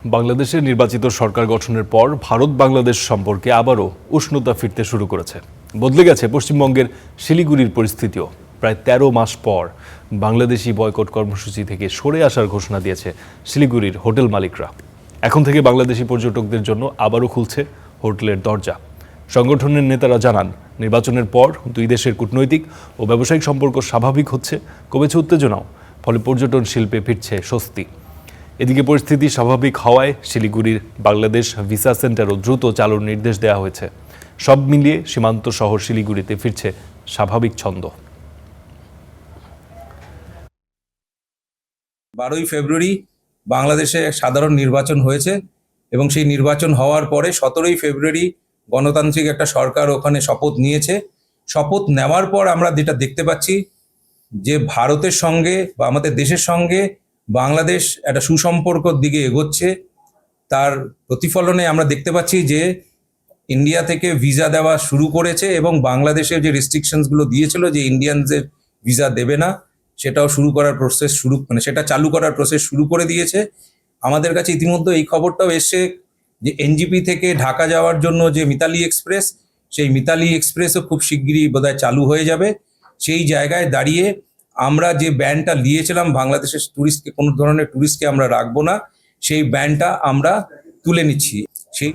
বাংলাদেশের নির্বাচিত সরকার গঠনের পর ভারত বাংলাদেশ সম্পর্কে আবারও উষ্ণতা ফিরতে শুরু করেছে। বদলে গেছে পশ্চিমবঙ্গের শিলিগুড়ির পরিস্থিতিও। প্রায় ১৩ মাস পর বাংলাদেশি বয়কট কর্মসূচি থেকে সরে আসার ঘোষণা দিয়েছে শিলিগুড়ির হোটেল মালিকরা। এখন থেকে বাংলাদেশি পর্যটকদের জন্য আবারও খুলছে হোটেলের দরজা। সংগঠনের নেতারা জানান, নির্বাচনের পর দুই দেশের কূটনৈতিক ও ব্যবসায়িক সম্পর্ক স্বাভাবিক হচ্ছে, কমেছে উত্তেজনাও, ফলে পর্যটন শিল্পে ফিরছে স্বস্তি। এদিকে পরিস্থিতি স্বাভাবিক হওয়ায় শিলিগুড়ির বাংলাদেশ ভিসা সেন্টারও দ্রুত চালুর নির্দেশ দেওয়া হয়েছে। সব মিলিয়ে সীমান্ত শহর শিলিগুড়িতে ফিরছে স্বাভাবিক ছন্দ। 12ই ফেব্রুয়ারি বাংলাদেশে সাধারণ নির্বাচন হয়েছে এবং সেই নির্বাচন হওয়ার পরে 17ই ফেব্রুয়ারি গণতান্ত্রিক একটা সরকার ওখানে শপথ নিয়েছে। শপথ নেওয়ার পর আমরা যেটা দেখতে পাচ্ছি যে ভারতের সঙ্গে বা আমাদের দেশের সঙ্গে বাংলাদেশ একটা সুসম্পর্কর দিকে এগোচ্ছে। তার প্রতিফলনে আমরা দেখতে পাচ্ছি যে ইন্ডিয়া থেকে ভিসা দেওয়া শুরু করেছে এবং বাংলাদেশের যে রেস্ট্রিকশনসগুলো দিয়েছিল যে ইন্ডিয়ানদের ভিসা দেবে না, সেটাও শুরু করার প্রসেস সেটা চালু করার প্রসেস শুরু করে দিয়েছে। আমাদের কাছে ইতিমধ্যে এই খবরটাও এসছে যে এনজিপি থেকে ঢাকা যাওয়ার জন্য যে মিতালি এক্সপ্রেস, সেই মিতালি এক্সপ্রেসও খুব শিগগিরই বোধহয় চালু হয়ে যাবে। সেই জায়গায় দাঁড়িয়ে আমরা যে ব্যানটা নিয়েছিলাম বাংলাদেশের ট্যুরিস্টকে, কোনো ধরনের ট্যুরিস্টকে আমরা রাখবো না, সেই ব্যানটা আমরা তুলে নিচ্ছি। সেই